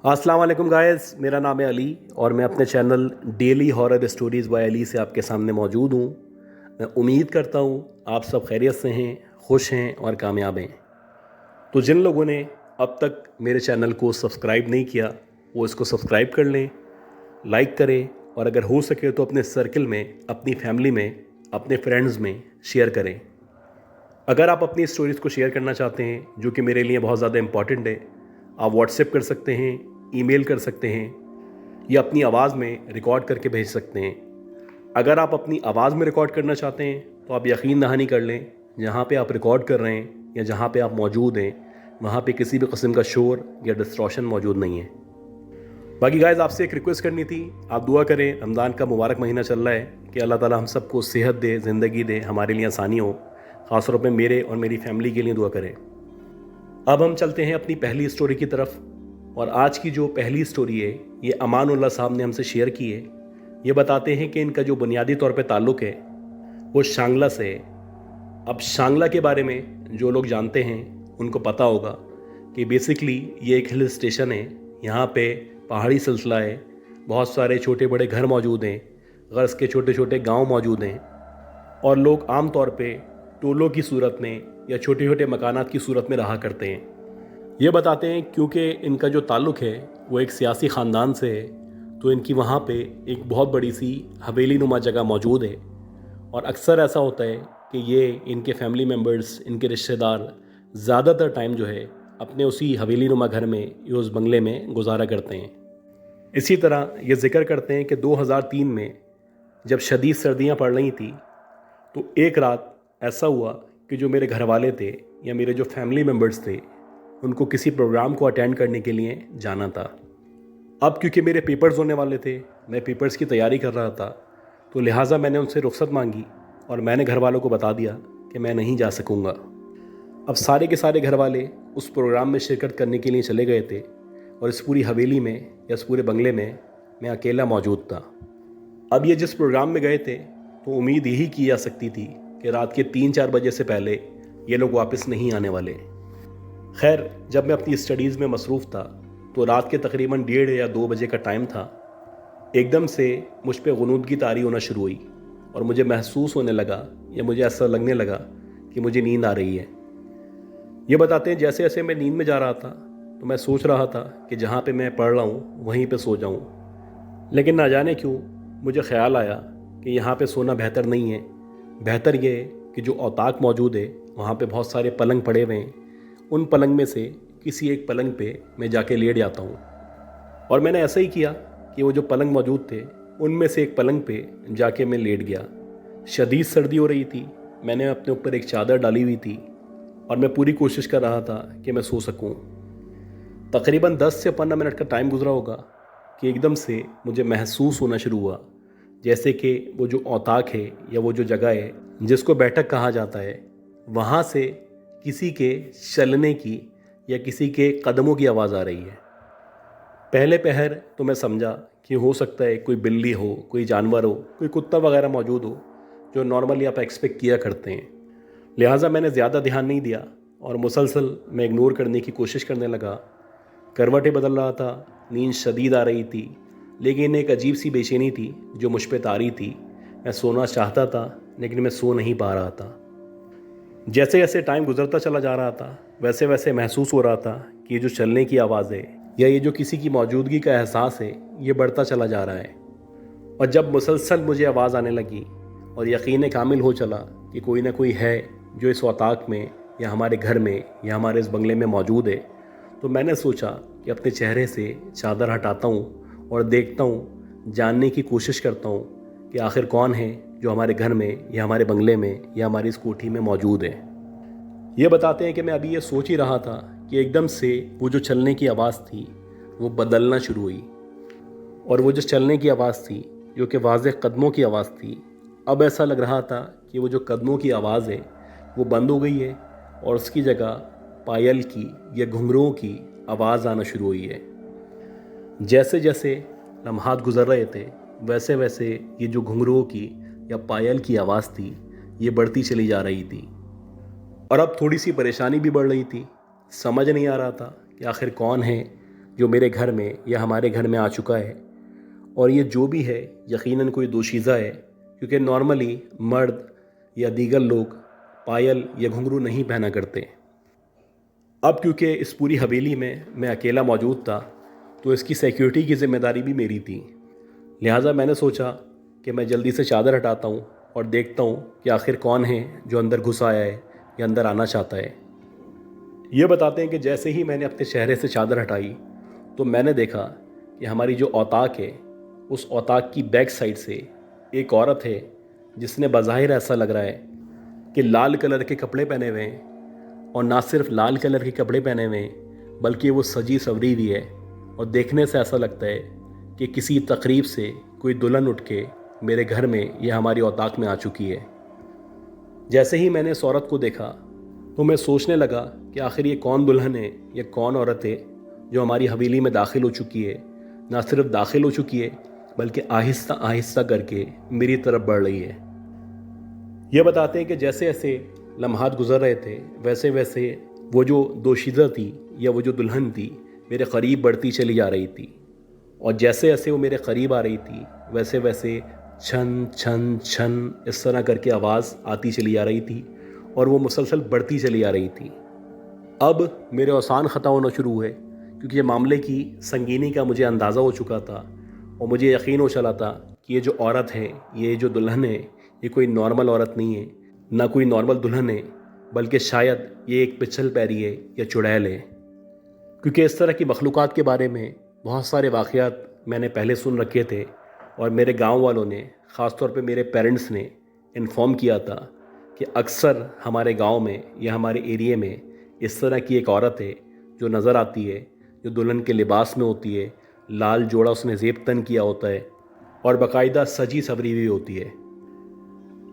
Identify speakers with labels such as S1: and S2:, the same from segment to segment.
S1: अस्सलाम वालेकुम गाइस, मेरा नाम है अली और मैं अपने channel daily horror stories by Ali से आपके सामने मौजूद हूँ। मैं उम्मीद करता हूँ आप सब खैरियत से हैं, खुश हैं और कामयाब हैं। तो जिन लोगों ने अब तक मेरे चैनल को सब्सक्राइब नहीं किया वो इसको सब्सक्राइब कर लें, लाइक करें और अगर हो सके तो अपने सर्कल में, अपनी फैमिली में, अपने फ्रेंड्स में शेयर करें। अगर आप अपनी स्टोरीज़ को शेयर करना चाहते हैं जो कि मेरे लिए बहुत ज़्यादा इम्पॉर्टेंट है, आप व्हाट्सएप कर सकते हैं, ईमेल कर सकते हैं या अपनी आवाज़ में रिकॉर्ड करके भेज सकते हैं। अगर आप अपनी आवाज़ में रिकॉर्ड करना चाहते हैं तो आप यकीन दहानी कर लें, जहाँ पे आप रिकॉर्ड कर रहे हैं या जहाँ पे आप मौजूद हैं वहाँ पे किसी भी किस्म का शोर या डिस्ट्रॉशन मौजूद नहीं है। बाकी गाइस, आपसे एक रिक्वेस्ट करनी थी, आप दुआ करें, रमज़ान का मुबारक महीना चल रहा है कि अल्लाह ताला हम सबको सेहत दे, ज़िंदगी दे, हमारे लिए आसानी हो। ख़ास तौर पे मेरे और मेरी फैमिली के लिए दुआ करें। अब हम चलते हैं अपनी पहली स्टोरी की तरफ और आज की जो पहली स्टोरी है ये अमानुल्लाह साहब ने हमसे शेयर की है। ये बताते हैं कि इनका जो बुनियादी तौर पे ताल्लुक़ है वो शांगला से है। अब शांगला के बारे में जो लोग जानते हैं उनको पता होगा कि बेसिकली ये एक हिल स्टेशन है। यहाँ पे पहाड़ी सिलसिला है, बहुत सारे छोटे बड़े घर मौजूद हैं, गर्ज़ के छोटे छोटे गांव मौजूद हैं और लोग आम तौर पे टोलों की सूरत में या छोटे छोटे मकानात की सूरत में रहा करते हैं। ये बताते हैं क्योंकि इनका जो ताल्लुक़ है वो एक सियासी ख़ानदान से है तो इनकी वहाँ पे एक बहुत बड़ी सी हवेली नुमा जगह मौजूद है और अक्सर ऐसा होता है कि ये इनके फैमिली मेम्बर्स, इनके रिश्तेदार ज़्यादातर टाइम जो है अपने उसी हवेली नुमा घर में या उस बंगले में गुजारा करते हैं। इसी तरह ये ज़िक्र करते हैं कि 2003 में जब शदीद सर्दियाँ पड़ रही थी तो एक रात ऐसा हुआ कि जो मेरे घर वाले थे या मेरे जो फैमिली मेम्बर्स थे उनको किसी प्रोग्राम को अटेंड करने के लिए जाना था। अब क्योंकि मेरे पेपर्स होने वाले थे, मैं पेपर्स की तैयारी कर रहा था, तो लिहाजा मैंने उनसे रुख्सत मांगी और मैंने घर वालों को बता दिया कि मैं नहीं जा सकूंगा। अब सारे के सारे घर वाले उस प्रोग्राम में शिरकत करने के लिए चले गए थे और इस पूरी हवेली में या इस पूरे बंगले में मैं अकेला मौजूद था। अब ये जिस प्रोग्राम में गए थे तो उम्मीद यही की जा सकती थी कि रात के 3-4 बजे से पहले ये लोग वापस नहीं आने वाले। खैर, जब मैं अपनी स्टडीज़ में मसरूफ़ था तो रात के तकरीबन 1:30 या 2 बजे का टाइम था। एकदम से मुझ पे गुनूदगी तारी होना शुरू हुई और मुझे महसूस होने लगा या मुझे ऐसा लगने लगा कि मुझे नींद आ रही है। ये बताते हैं जैसे जैसे मैं नींद में जा रहा था तो मैं सोच रहा था कि जहाँ पे मैं पढ़ रहा हूँ वहीं पे सो जाऊँ, लेकिन ना जाने क्यों मुझे ख्याल आया कि यहाँ पे सोना बेहतर नहीं है। बेहतर ये है कि जो औताक मौजूद है वहाँ पे बहुत सारे पलंग पड़े हुए हैं, उन पलंग में से किसी एक पलंग पे मैं जाके लेट जाता हूँ। और मैंने ऐसा ही किया कि वो जो पलंग मौजूद थे उनमें से एक पलंग पे जाके मैं लेट गया। शदीद सर्दी हो रही थी, मैंने अपने ऊपर एक चादर डाली हुई थी और मैं पूरी कोशिश कर रहा था कि मैं सो सकूँ। तकरीबन 10 से 15 मिनट का टाइम गुजरा होगा कि एकदम से मुझे महसूस होना शुरू हुआ जैसे कि वो जो औताक है या वो जो जगह है जिसको बैठक कहा जाता है वहाँ से किसी के चलने की या किसी के कदमों की आवाज़ आ रही है। पहले पहर तो मैं समझा कि हो सकता है कोई बिल्ली हो, कोई जानवर हो, कोई कुत्ता वगैरह मौजूद हो जो नॉर्मली आप एक्सपेक्ट किया करते हैं। लिहाजा मैंने ज़्यादा ध्यान नहीं दिया और मुसलसल मैं इग्नोर करने की कोशिश करने लगा। करवटें बदल रहा था, नींद शदीद आ रही थी, लेकिन एक अजीब सी बेचैनी थी जो मुझ पे तारी थी। मैं सोना चाहता था लेकिन मैं सो नहीं पा रहा था। जैसे जैसे टाइम गुजरता चला जा रहा था वैसे वैसे महसूस हो रहा था कि ये जो चलने की आवाज़ है या ये जो किसी की मौजूदगी का एहसास है ये बढ़ता चला जा रहा है। और जब मुसलसल मुझे आवाज़ आने लगी और यकीन कामिल हो चला कि कोई ना कोई है जो इस औताक में या हमारे घर में या हमारे इस बंगले में मौजूद है, तो मैंने सोचा कि अपने चेहरे से चादर हटाता हूँ और देखता हूँ, जानने की कोशिश करता हूँ कि आखिर कौन है जो हमारे घर में या हमारे बंगले में या हमारी इस कोठी में मौजूद है। ये बताते हैं कि मैं अभी ये सोच ही रहा था कि एकदम से वो जो चलने की आवाज़ थी वो बदलना शुरू हुई और वो जो चलने की आवाज़ थी जो कि वाज़ेह कदमों की आवाज़ थी, अब ऐसा लग रहा था कि वो जो कदमों की आवाज़ है वो बंद हो गई है और उसकी जगह पायल की या घुंघरुओं की आवाज़ आना शुरू हुई है। जैसे जैसे लम्हात गुजर रहे थे वैसे वैसे ये जो घुंघरुओं की या पायल की आवाज़ थी ये बढ़ती चली जा रही थी और अब थोड़ी सी परेशानी भी बढ़ रही थी। समझ नहीं आ रहा था कि आखिर कौन है جو میرے گھر میں یا ہمارے گھر میں آ چکا ہے، اور یہ جو بھی ہے یقیناً کوئی دوشیزہ ہے، کیونکہ نارملی مرد یا دیگر لوگ پائل یا گھنگرو نہیں پہنا کرتے۔ اب کیونکہ اس پوری حویلی میں اکیلا موجود تھا تو اس کی سیکیورٹی کی ذمہ داری بھی میری تھی، لہٰذا میں نے سوچا کہ میں جلدی سے چادر ہٹاتا ہوں اور دیکھتا ہوں کہ آخر کون ہے جو اندر گھس آیا ہے یا اندر آنا چاہتا ہے۔ یہ بتاتے ہیں کہ جیسے ہی میں نے اپنے چہرے سے چادر ہٹائی تو میں نے دیکھا کہ ہماری جو اوطاق ہے اس اوطاق کی بیک سائڈ سے ایک عورت ہے جس نے بظاہر ایسا لگ رہا ہے کہ لال کلر کے کپڑے پہنے ہوئے ہیں، اور نہ صرف لال کلر کے کپڑے پہنے ہوئے ہیں بلکہ وہ سجی سوری بھی ہے، اور دیکھنے سے ایسا لگتا ہے کہ کسی تقریب سے کوئی دلہن اٹھ کے میرے گھر میں یا ہماری اوطاق میں آ چکی ہے۔ جیسے ہی میں نے اس عورت کو دیکھا تو میں سوچنے لگا کہ آخر یہ کون دلہن ہے یا کون عورت ہے جو ہماری حویلی میں داخل ہو چکی ہے، نہ صرف داخل ہو چکی ہے بلکہ آہستہ آہستہ کر کے میری طرف بڑھ رہی ہے۔ یہ بتاتے ہیں کہ جیسے ایسے لمحات گزر رہے تھے ویسے ویسے وہ جو دوشیزہ تھی یا وہ جو دلہن تھی میرے قریب بڑھتی چلی جا رہی تھی، اور جیسے جیسے وہ میرے قریب آ رہی تھی ویسے ویسے چھن چھن چھن اس طرح کر کے آواز آتی چلی آ رہی تھی، اور وہ مسلسل بڑھتی چلی آ رہی تھی۔ اب میرے اوسان خطا ہونا شروع ہوئے، کیونکہ یہ معاملے کی سنگینی کا مجھے اندازہ ہو چکا تھا، اور مجھے یقین ہو چلا تھا کہ یہ جو عورت ہے، یہ جو دلہن ہے، یہ کوئی نارمل عورت نہیں ہے، نہ کوئی نارمل دلہن ہے، بلکہ شاید یہ ایک پچھل پیری ہے یا چڑیل ہے۔ کیونکہ اس طرح کی مخلوقات کے بارے میں بہت سارے واقعات میں نے پہلے سن رکھے تھے، اور میرے گاؤں والوں نے، خاص طور پہ میرے پیرنٹس نے انفارم کیا تھا کہ اکثر ہمارے گاؤں میں یا ہمارے ایریے میں اس طرح کی ایک عورت ہے جو نظر آتی ہے، جو دلہن کے لباس میں ہوتی ہے، لال جوڑا اس نے زیب تن کیا ہوتا ہے، اور باقاعدہ سجی سوری بھی ہوتی ہے۔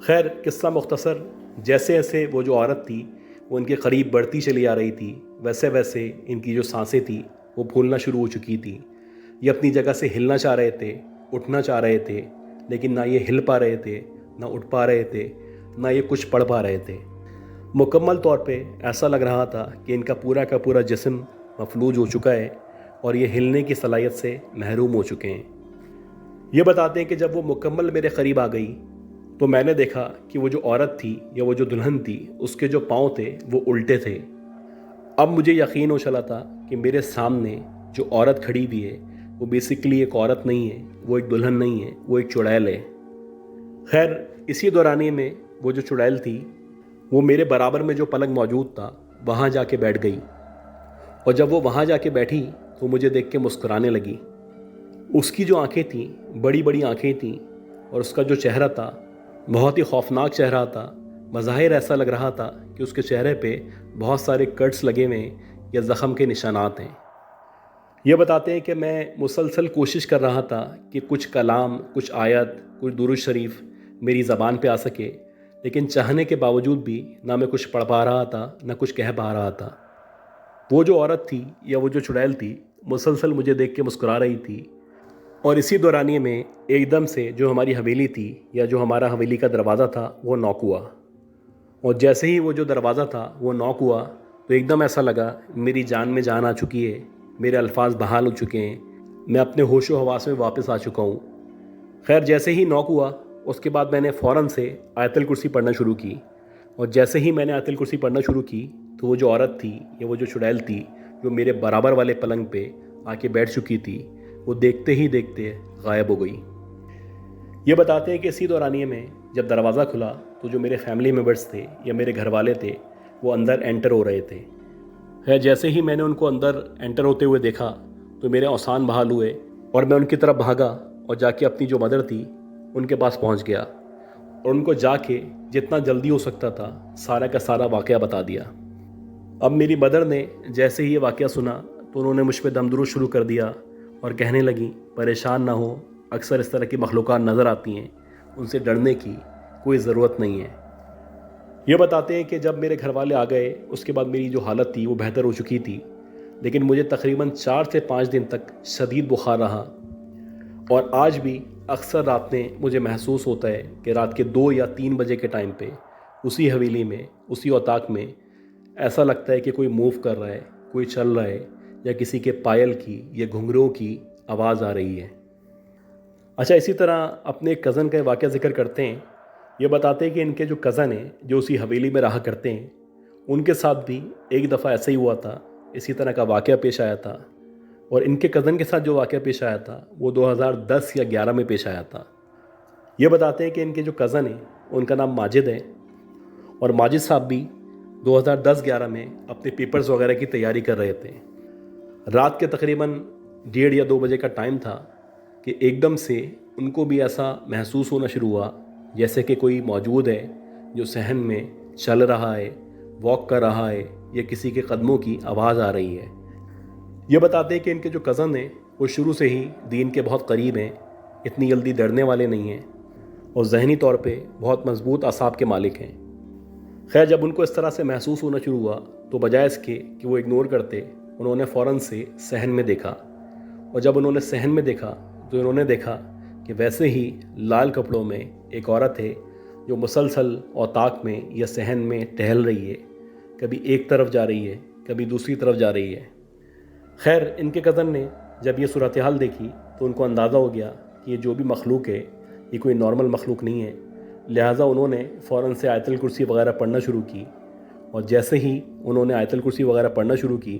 S1: خیر، قصہ مختصر، جیسے جیسے وہ جو عورت تھی وہ ان کے قریب بڑھتی چلی آ رہی تھی ویسے ویسے ان کی جو سانسیں تھیں وہ پھولنا شروع ہو چکی تھیں۔ یہ اپنی جگہ سے ہلنا چاہ رہے تھے، اٹھنا چاہ رہے تھے، لیکن نہ یہ ہل پا رہے تھے، نہ اٹھ پا رہے تھے، نہ یہ کچھ پڑھ پا رہے تھے۔ مکمل طور پہ ایسا لگ رہا تھا کہ ان کا پورا جسم مفلوج ہو چکا ہے اور یہ ہلنے کی صلاحیت سے محروم ہو چکے ہیں۔ یہ بتاتے ہیں کہ جب وہ مکمل میرے قریب آ گئی تو میں نے دیکھا کہ وہ جو عورت تھی یا وہ جو دلہن تھی اس کے جو پاؤں تھے وہ الٹے تھے۔ اب مجھے یقین ہو چلا تھا کہ میرے سامنے جو عورت کھڑی ہوئی ہے وہ بیسیکلی ایک عورت نہیں ہے، وہ ایک دلہن نہیں ہے، وہ ایک چڑیل ہے۔ خیر، اسی دورانیے میں وہ جو چڑیل تھی وہ میرے برابر میں جو پلنگ موجود تھا وہاں جا کے بیٹھ گئی، اور جب وہ وہاں جا کے بیٹھی تو مجھے دیکھ کے مسکرانے لگی۔ اس کی جو آنکھیں تھیں بڑی بڑی آنکھیں تھیں، اور اس کا جو چہرہ تھا بہت ہی خوفناک چہرہ تھا۔ بظاہر ایسا لگ رہا تھا کہ اس کے چہرے پہ بہت سارے کٹس لگے ہوئے ہیں یا زخم کے نشانات ہیں۔ یہ بتاتے ہیں کہ میں مسلسل کوشش کر رہا تھا کہ کچھ کلام، کچھ آیت، کچھ درود شریف میری زبان پہ آ سکے، لیکن چاہنے کے باوجود بھی نہ میں کچھ پڑھ پا رہا تھا نہ کچھ کہہ پا رہا تھا۔ وہ جو عورت تھی یا وہ جو چڑیل تھی مسلسل مجھے دیکھ کے مسکرا رہی تھی، اور اسی دورانیے میں ایک دم سے جو ہماری حویلی تھی یا جو ہمارا حویلی کا دروازہ تھا وہ ناک ہوا، اور جیسے ہی وہ جو دروازہ تھا وہ ناک ہوا تو ایک دم ایسا لگا میری جان میں جان آ چکی ہے، میرے الفاظ بحال ہو چکے ہیں، میں اپنے ہوش و حواس میں واپس آ چکا ہوں۔ خیر، جیسے ہی ناک ہوا اس کے بعد میں نے فوراً سے آیت الکرسی پڑھنا شروع کی، اور جیسے ہی میں نے آیت الکرسی پڑھنا شروع کی تو وہ جو عورت تھی یا وہ جو چڑیل تھی جو میرے برابر والے پلنگ پہ آ کے بیٹھ چکی تھی وہ دیکھتے ہی دیکھتے غائب ہو گئی۔ یہ بتاتے ہیں کہ اسی دورانیے میں جب دروازہ کھلا تو جو میرے فیملی ممبرس تھے یا میرے گھر والے تھے وہ اندر انٹر ہو رہے تھے۔ ہے جیسے ہی میں نے ان کو اندر انٹر ہوتے ہوئے دیکھا تو میرے اوسان بحال ہوئے، اور میں ان کی طرف بھاگا اور جا کے اپنی جو مدر تھی ان کے پاس پہنچ گیا، اور ان کو جا کے جتنا جلدی ہو سکتا تھا سارا کا سارا واقعہ بتا دیا۔ اب میری مدر نے جیسے ہی یہ واقعہ سنا تو انہوں نے مجھ پہ دم درود شروع کر دیا اور کہنے لگیں پریشان نہ ہو، اکثر اس طرح کی مخلوقات نظر آتی ہیں، ان سے ڈرنے کی کوئی ضرورت نہیں ہے۔ یہ بتاتے ہیں کہ جب میرے گھر والے آ گئے اس کے بعد میری جو حالت تھی وہ بہتر ہو چکی تھی، لیکن مجھے تقریباً 4 سے 5 دن تک شدید بخار رہا، اور آج بھی اکثر رات میں مجھے محسوس ہوتا ہے کہ رات کے 2 یا 3 بجے کے ٹائم پہ اسی حویلی میں، اسی اوطاق میں ایسا لگتا ہے کہ کوئی موو کر رہا ہے، کوئی چل رہا ہے، या किसी के पायल की या घुंघरूओं की आवाज़ आ रही है। अच्छा, इसी तरह अपने एक कज़न का वाक़या ज़िक्र करते हैं। ये बताते हैं कि इनके जो कज़न हैं जो उसी हवेली में रहा करते हैं, उनके साथ भी एक दफ़ा ऐसा ही हुआ था, इसी तरह का वाक़या पेश आया था। और इनके कज़न के साथ जो वाक़या पेश आया था वो 2010 या 11 में पेश आया था। ये बताते हैं कि इनके जो कज़न हैं उनका नाम माजिद है, और माजिद साहब भी 2010-11 में अपने पेपर्स वगैरह की तैयारी कर रहे थे। रात के तकरीबन 1:30 या 2 बजे का टाइम था कि एकदम से उनको भी ऐसा महसूस होना शुरू हुआ जैसे कि कोई मौजूद है जो सहन में चल रहा है, वॉक कर रहा है, या किसी के कदमों की आवाज़ आ रही है। ये बताते हैं कि इनके जो कज़न हैं वो शुरू से ही दीन के बहुत करीब हैं, इतनी जल्दी डरने वाले नहीं हैं, और ज़हनी तौर पे बहुत मजबूत असाब के मालिक हैं। खैर, जब उनको इस तरह से महसूस होना शुरू हुआ तो बजाय इसके कि वो इग्नोर करते, उन्होंने फ़ौरन से सहन में देखा। और जब उन्होंने सहन में देखा तो उन्होंने देखा कि वैसे ही लाल कपड़ों में एक औरत है जो मुसलसल औताक में या सहन में टहल रही है, कभी एक तरफ जा रही है, कभी दूसरी तरफ जा रही है। खैर, इनके कज़न ने जब ये सूरत हाल देखी तो उनको अंदाज़ा हो गया कि ये जो भी मखलूक है ये कोई नॉर्मल मखलूक नहीं है। लिहाजा उन्होंने फ़ौरन से आयतुल कुर्सी वगैरह पढ़ना शुरू की, और जैसे ही उन्होंने आयतुल कुर्सी वगैरह पढ़ना शुरू की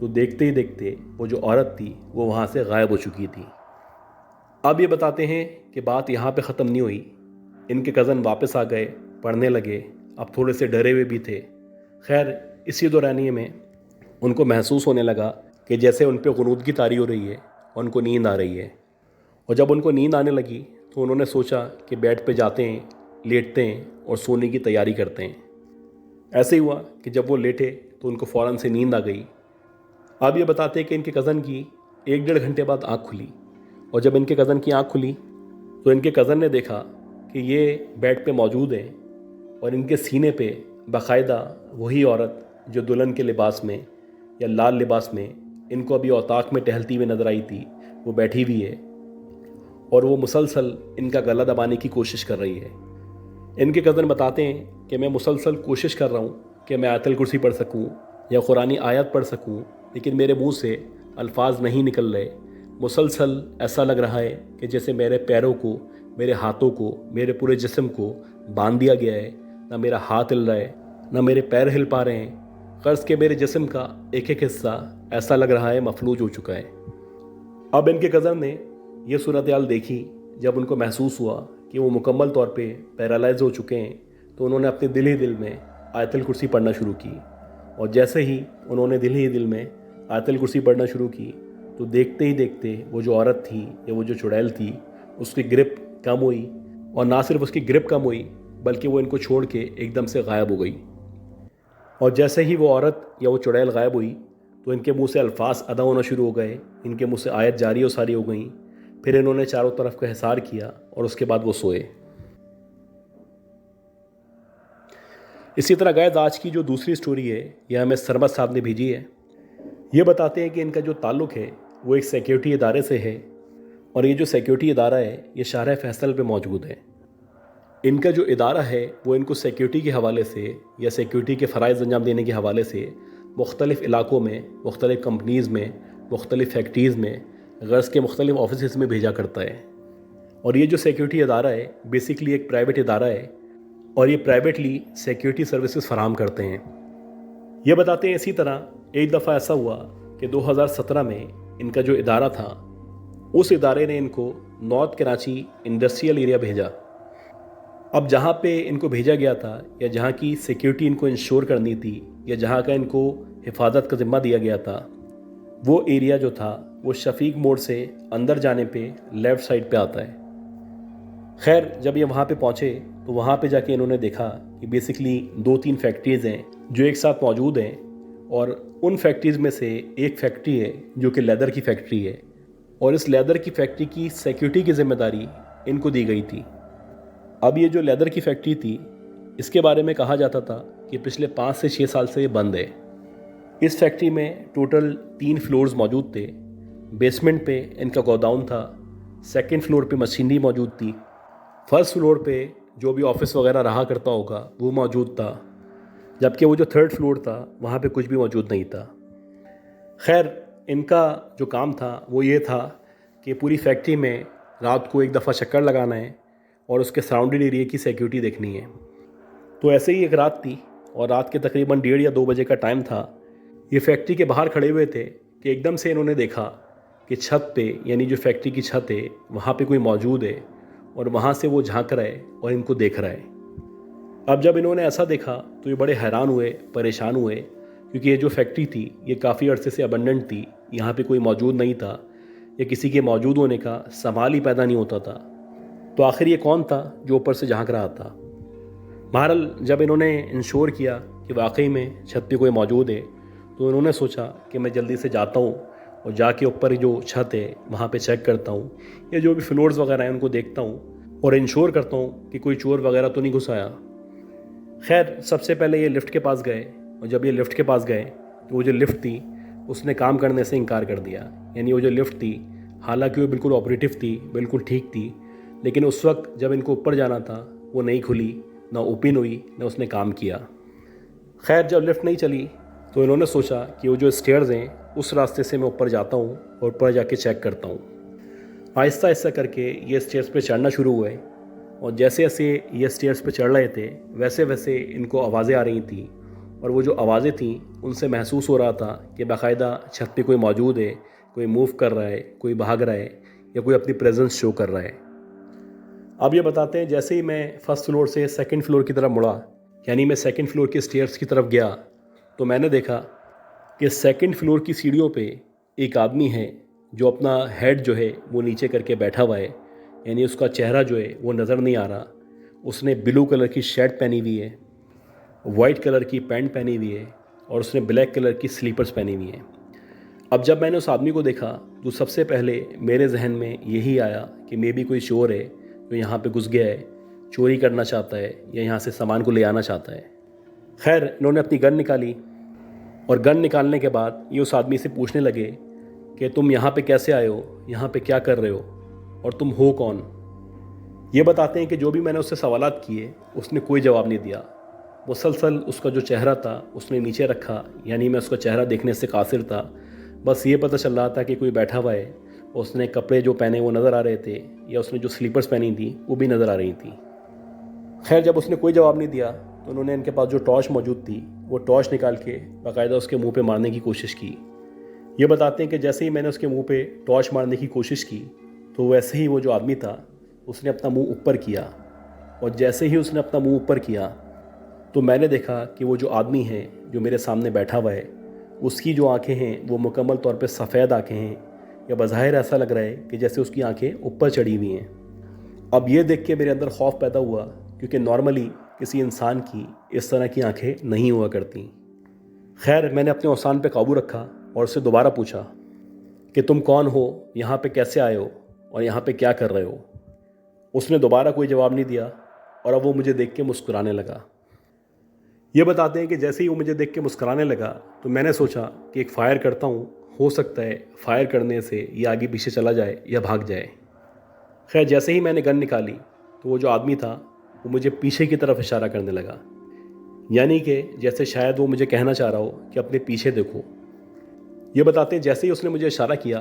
S1: तो देखते ही देखते वो जो औरत थी वो वहाँ से गायब हो चुकी थी। अब ये बताते हैं कि बात यहाँ पे ख़त्म नहीं हुई। इनके कज़न वापस आ गए, पढ़ने लगे, अब थोड़े से डरे हुए भी थे। खैर, इसी दौरानिए में उनको महसूस होने लगा कि जैसे उन पर गुनूदगी तारी हो रही है और उनको नींद आ रही है। और जब उनको नींद आने लगी तो उन्होंने सोचा कि बेड पे जाते हैं, लेटते हैं और सोने की तैयारी करते हैं। ऐसे ही हुआ कि जब वो लेटे तो उनको फ़ौरन से नींद आ गई। अब ये बताते हैं कि इनके कज़न की 1-1.5 घंटे बाद आँख खुली, और जब इनके कज़न की आँख खुली तो इनके कज़न ने देखा कि ये बेड पे मौजूद है, और इनके सीने पे बाकायदा वही औरत जो दुल्हन के लिबास में या लाल लिबास में इनको अभी औताक में टहलती हुई नज़र आई थी, वो बैठी हुई है, और वो मुसलसल इनका गला दबाने की कोशिश कर रही है। इनके कज़न बताते हैं कि मैं मुसलसल कोशिश कर रहा हूँ कि मैं आयतुल कुर्सी पढ़ सकूँ या कुरानी आयत पढ़ सकूँ, लेकिन मेरे मुंह से अल्फाज नहीं निकल रहे। मुसलसल ऐसा लग रहा है कि जैसे मेरे पैरों को, मेरे हाथों को, मेरे पूरे जिस्म को बांध दिया गया है। ना मेरा हाथ हिल रहा है, ना मेरे पैर हिल पा रहे हैं। कर्ज के मेरे जिस्म का एक एक हिस्सा ऐसा लग रहा है मफलूज हो चुका है। अब इनके कज़न ने यह सूरत हाल देखी। जब उनको महसूस हुआ कि वो मुकम्मल तौर पे पैरालाइज हो चुके हैं तो उन्होंने अपने दिल ही दिल में आयतुल कुर्सी पढ़ना शुरू की। और जैसे ही उन्होंने दिल ही दिल में आयतुल कुर्सी पढ़ना शुरू की तो देखते ही देखते वो जो औरत थी या वो जो चुड़ैल थी उसकी ग्रिप कम हुई, और ना सिर्फ उसकी ग्रिप कम हुई बल्कि वो इनको छोड़ के एकदम से गायब हो गई। और जैसे ही वो औरत या वो चुड़ैल गायब हुई तो इनके मुंह से अल्फाज अदा होना शुरू हो गए, इनके मुंह से आयत जारी और सारी हो गई। फिर इन्होंने चारों तरफ का हिसार किया और उसके बाद वो सोए। इसी तरह गैद आज की जो दूसरी स्टोरी है यह हमें सरमद साहब ने भेजी है। ये बताते हैं कि इनका जो ताल्लुक़ है वो एक सिक्योरिटी इदारे से है, और ये जो सिक्योरिटी इदारा है ये शाहरा फैसल पे मौजूद है। इनका जो इदारा है वो इनको सिक्योरिटी के हवाले से या सिक्योरिटी के फ़राइज़ अंजाम देने के हवाले से मुख्तलिफ़ इलाक़ों में, मुख्तलिफ़ कंपनीज़ में, मुख्तलिफ़ फैक्ट्रीज़ में, गर्ज़ के मुख्तलिफ़ ऑफिस में भेजा करता है। और ये जो सिक्योरिटी इदारा है बेसिकली एक प्राइवेट इदारा है, और ये प्राइवेटली सिक्योरिटी सर्विसेज फराहम करते हैं। ये बताते हैं इसी तरह एक दफ़ा ऐसा हुआ कि 2017 में इनका जो इदारा था उस इदारे ने इनको नॉर्थ कराची इंडस्ट्रियल एरिया भेजा। अब जहाँ पे इनको भेजा गया था या जहाँ की सिक्योरिटी इनको इंश्योर करनी थी या जहाँ का इनको हिफाजत का ज़िम्मा दिया गया था, वो एरिया जो था वो शफीक मोड़ से अंदर जाने पे लेफ़्ट साइड पे आता है। खैर, जब ये वहाँ पे पहुँचे तो वहाँ पे जाके इन्होंने देखा कि बेसिकली 2-3 फैक्ट्रीज़ हैं जो एक साथ मौजूद हैं, और उन फैक्ट्रीज़ में से एक फैक्ट्री है जो कि लेदर की फैक्ट्री है, और इस लेदर की फैक्ट्री की सिक्योरिटी की ज़िम्मेदारी इनको दी गई थी। अब ये जो लेदर की फैक्ट्री थी इसके बारे में कहा जाता था कि पिछले 5 से 6 साल से ये बंद है। इस फैक्ट्री में टोटल 3 फ्लोर्स मौजूद थे। बेसमेंट पे इनका गोडाउन था, सेकंड फ्लोर पे मशीनरी मौजूद थी, फर्स्ट फ्लोर पे जो भी ऑफिस वगैरह रहा करता होगा वो मौजूद था, जबकि वो जो थर्ड फ्लोर था वहाँ पे कुछ भी मौजूद नहीं था। खैर, इनका जो काम था वो ये था कि पूरी फैक्ट्री में रात को एक दफ़ा चक्कर लगाना है और उसके सराउंडिंग एरिया की सिक्योरिटी देखनी है। तो ऐसे ही एक रात थी और रात के तकरीबन 1:30 या 2 बजे का टाइम था। ये फैक्ट्री के बाहर खड़े हुए थे कि एकदम से इन्होंने देखा कि छत पे, यानी जो फैक्ट्री की छत है, वहाँ पे कोई मौजूद है और वहाँ से वो झांक रहा है और इनको देख रहा है। अब जब इन्होंने ऐसा देखा तो ये बड़े हैरान हुए, परेशान हुए, क्योंकि ये जो फैक्ट्री थी ये काफ़ी अरसे से अबंडेंट थी, यहाँ पे कोई मौजूद नहीं था या किसी के मौजूद होने का सवाल ही पैदा नहीं होता था। तो आखिर ये कौन था जो ऊपर से झांक रहा था? बहरहाल जब इन्होंने इंश्योर किया कि वाकई में छत पे कोई मौजूद है, तो इन्होंने सोचा कि मैं जल्दी से जाता हूँ और जाके ऊपर जो छत है वहाँ पे चेक करता हूँ, या जो भी फ्लोर्स वगैरह हैं उनको देखता हूँ और इंश्योर करता हूँ कि कोई चोर वगैरह तो नहीं घुस आया। खैर, सबसे पहले ये लिफ्ट के पास गए और जब ये लिफ्ट के पास गए तो वो जो लिफ्ट थी उसने काम करने से इनकार कर दिया। यानी वो जो लिफ्ट थी, हालांकि वो बिल्कुल ऑपरेटिव थी, बिल्कुल ठीक थी, लेकिन उस वक्त जब इनको ऊपर जाना था वो नहीं खुली, ना ओपन हुई, ना उसने काम किया। खैर, जब लिफ्ट नहीं चली तो इन्होंने सोचा कि वो जो स्टेयर्स हैं उस रास्ते से मैं ऊपर जाता हूँ और ऊपर जाके चेक करता हूँ। आहिस्ता आहिस्ता करके ये स्टेयर्स पे चढ़ना शुरू हुए और जैसे जैसे ये स्टेयर्स पे चढ़ रहे थे वैसे वैसे इनको आवाज़ें आ रही थी और वो जो आवाज़ें थीं उनसे महसूस हो रहा था कि बाकायदा छत पे कोई मौजूद है, कोई मूव कर रहा है, कोई भाग रहा है या कोई अपनी प्रेजेंस शो कर रहा है। अब ये बताते हैं, जैसे ही मैं फर्स्ट फ्लोर से सेकंड फ्लोर की तरफ मुड़ा, यानी मैं सेकंड फ्लोर के स्टेयर्स की तरफ गया, तो मैंने देखा कि सेकंड फ्लोर की सीढ़ियों पे एक आदमी है जो अपना हेड जो है वो नीचे करके बैठा हुआ है, यानी उसका चेहरा जो है वो नज़र नहीं आ रहा। उसने ब्लू कलर की शर्ट पहनी हुई है, वाइट कलर की पैंट पहनी हुई है और उसने ब्लैक कलर की स्लीपर्स पहनी हुई हैं। अब जब मैंने उस आदमी को देखा तो सबसे पहले मेरे जहन में यही आया कि मे बी कोई चोर है जो यहाँ पे घुस गया है, चोरी करना चाहता है या यहाँ से सामान को ले आना चाहता है। खैर, इन्होंने अपनी गन निकाली और गन निकालने के बाद ये उस आदमी से पूछने लगे कि तुम यहाँ पे कैसे आए हो, यहाँ पे क्या कर रहे हो और तुम हो कौन? ये बताते हैं कि जो भी मैंने उससे सवालात किए उसने कोई जवाब नहीं दिया। मुसलसल उसका जो चेहरा था उसने नीचे रखा, यानी मैं उसका चेहरा देखने से कासिर था। बस ये पता चल रहा था कि कोई बैठा हुआ है। उसने कपड़े जो पहने वो नज़र आ रहे थे या उसने जो स्लीपर्स पहनी थी वो भी नज़र आ रही थी। खैर, जब उसने कोई जवाब नहीं दिया तो उन्होंने इनके पास जो टॉर्च मौजूद थी वो टॉर्च निकाल के बाकायदा उसके मुंह पे मारने की कोशिश की। ये बताते हैं कि जैसे ही मैंने उसके मुंह पे टॉर्च मारने की कोशिश की तो वैसे ही वो जो आदमी था उसने अपना मुंह ऊपर किया और जैसे ही उसने अपना मुंह ऊपर किया तो मैंने देखा कि वो जो आदमी है जो मेरे सामने बैठा हुआ है उसकी जो आंखें हैं वो मुकम्मल तौर पे सफ़ेद आंखें हैं, या बज़ाहिर ऐसा लग रहा है कि जैसे उसकी आंखें ऊपर चढ़ी हुई हैं। अब ये देख के मेरे अंदर खौफ पैदा हुआ, क्योंकि नॉर्मली किसी इंसान की इस तरह की आंखें नहीं हुआ करती। खैर, मैंने अपने औसान पे काबू रखा और उससे दोबारा पूछा कि तुम कौन हो, यहाँ पे कैसे आए हो और यहाँ पे क्या कर रहे हो? उसने दोबारा कोई जवाब नहीं दिया और अब वो मुझे देख के मुस्कुराने लगा। ये बताते हैं कि जैसे ही वो मुझे देख के मुस्कुराने लगा तो मैंने सोचा कि एक फ़ायर करता हूँ, हो सकता है फ़ायर करने से ये आगे पीछे चला जाए या भाग जाए। खैर, जैसे ही मैंने गन निकाली तो वो जो आदमी था वो मुझे पीछे की तरफ इशारा करने लगा, यानी कि जैसे शायद वो मुझे कहना चाह रहा हो कि अपने पीछे देखो। ये बताते हैं जैसे ही उसने मुझे इशारा किया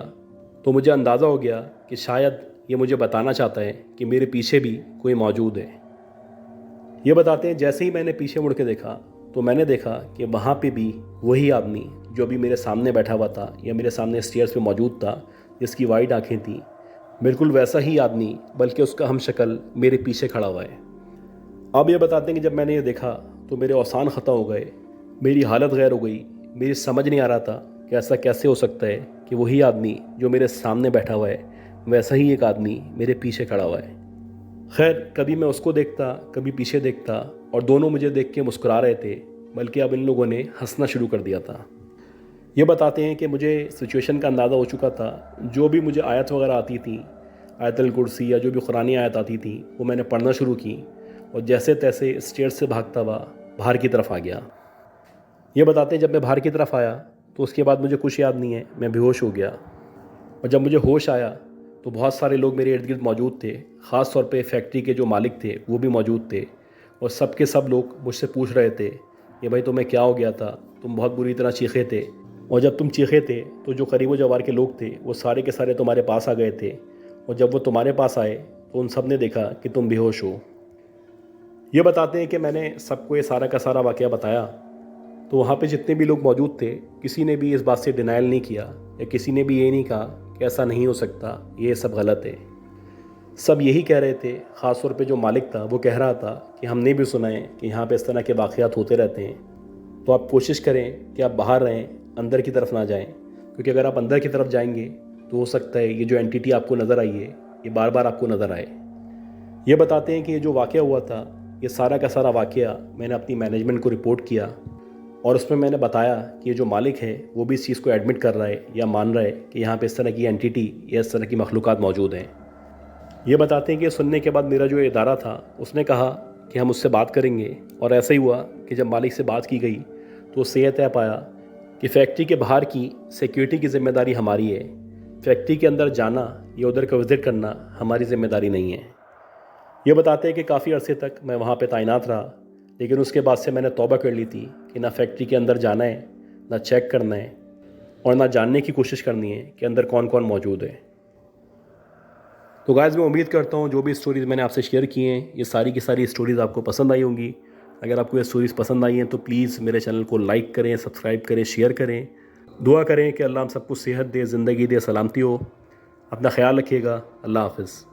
S1: तो मुझे अंदाज़ा हो गया कि शायद ये मुझे बताना चाहता है कि मेरे पीछे भी कोई मौजूद है। ये बताते हैं जैसे ही मैंने पीछे मुड़ के देखा तो मैंने देखा कि वहाँ पे भी वही आदमी जो अभी मेरे सामने बैठा हुआ था या मेरे सामने स्टेयर्स पे मौजूद था, जिसकी वाइट आंखें थीं, बिल्कुल वैसा ही आदमी, बल्कि उसका हम शक्ल मेरे पीछे खड़ा हुआ है। अब ये बताते हैं कि जब मैंने ये देखा तो मेरे औसान ख़त्म हो गए, मेरी हालत गैर हो गई। मेरी समझ नहीं आ रहा था कि ऐसा कैसे हो सकता है कि वही आदमी जो मेरे सामने बैठा हुआ है वैसा ही एक आदमी मेरे पीछे खड़ा हुआ है। खैर, कभी मैं उसको देखता, कभी पीछे देखता और दोनों मुझे देख के मुस्कुरा रहे थे, बल्कि अब इन लोगों ने हंसना शुरू कर दिया था। ये बताते हैं कि मुझे सिचुएशन का अंदाज़ा हो चुका था। जो भी मुझे आयत वगैरह आती थी, आयतुल कुर्सी या जो भी कुरानी आयत आती थी, वो मैंने पढ़ना शुरू की और जैसे तैसे स्टेयर से भागता हुआ बाहर की तरफ आ गया। ये बताते हैं जब मैं बाहर की तरफ आया तो उसके बाद मुझे कुछ याद नहीं है, मैं बेहोश हो गया। और जब मुझे होश आया तो बहुत सारे लोग मेरे इर्द गिर्द मौजूद थे, ख़ास तौर पे फैक्ट्री के जो मालिक थे वो भी मौजूद थे और सब के सब लोग मुझसे पूछ रहे थे कि भाई तुम्हें क्या हो गया था, तुम बहुत बुरी तरह चीखे थे। اور جب تم چیخے تھے تو جو قریب و جوار کے لوگ تھے وہ سارے کے سارے تمہارے پاس آ گئے تھے، اور جب وہ تمہارے پاس آئے تو ان سب نے دیکھا کہ تم بے ہوش ہو۔ یہ بتاتے ہیں کہ میں نے سب کو یہ سارا کا سارا واقعہ بتایا تو وہاں پہ جتنے بھی لوگ موجود تھے کسی نے بھی اس بات سے ڈینائل نہیں کیا، یا کسی نے بھی یہ نہیں کہا کہ ایسا نہیں ہو سکتا، یہ سب غلط ہے۔ سب یہی کہہ رہے تھے، خاص طور پہ جو مالک تھا وہ کہہ رہا تھا کہ ہم نے بھی سنا ہے کہ یہاں پہ اس طرح کے واقعات ہوتے رہتے ہیں، تو آپ کوشش کریں کہ آپ باہر رہیں، اندر کی طرف نہ جائیں، کیونکہ اگر آپ اندر کی طرف جائیں گے تو ہو سکتا ہے یہ جو اینٹیٹی آپ کو نظر آئی ہے یہ بار بار آپ کو نظر آئے۔ یہ بتاتے ہیں کہ یہ جو واقعہ ہوا تھا یہ سارا کا سارا واقعہ میں نے اپنی مینجمنٹ کو رپورٹ کیا، اور اس میں میں نے بتایا کہ یہ جو مالک ہے وہ بھی اس چیز کو ایڈمٹ کر رہا ہے یا مان رہا ہے کہ یہاں پہ اس طرح کی اینٹیٹی یا اس طرح کی مخلوقات موجود ہیں۔ یہ بتاتے ہیں کہ سننے کے بعد میرا جو ادارہ تھا اس نے کہا کہ ہم اس سے بات کریں گے، اور ایسا ہی ہوا کہ جب مالک سے بات کی گئی تو اس سے یہ طے پایا کہ فیکٹری کے باہر کی سیکیورٹی کی ذمہ داری ہماری ہے، فیکٹری کے اندر جانا یا ادھر کا وزٹ کرنا ہماری ذمہ داری نہیں ہے۔ یہ بتاتے ہیں کہ کافی عرصے تک میں وہاں پہ تعینات رہا، لیکن اس کے بعد سے میں نے توبہ کر لی تھی کہ نہ فیکٹری کے اندر جانا ہے، نہ چیک کرنا ہے، اور نہ جاننے کی کوشش کرنی ہے کہ اندر کون کون موجود ہے۔ تو گائز میں امید کرتا ہوں جو بھی اسٹوریز میں نے آپ سے شیئر کی ہیں یہ ساری کی ساری اسٹوریز آپ کو پسند آئی ہوں گی۔ اگر آپ کو یہ اسٹوریز پسند آئی ہیں تو پلیز میرے چینل کو لائک کریں، سبسکرائب کریں، شیئر کریں، دعا کریں کہ اللہ ہم سب کو صحت دے، زندگی دے، سلامتی ہو۔ اپنا خیال رکھیے گا۔ اللہ حافظ۔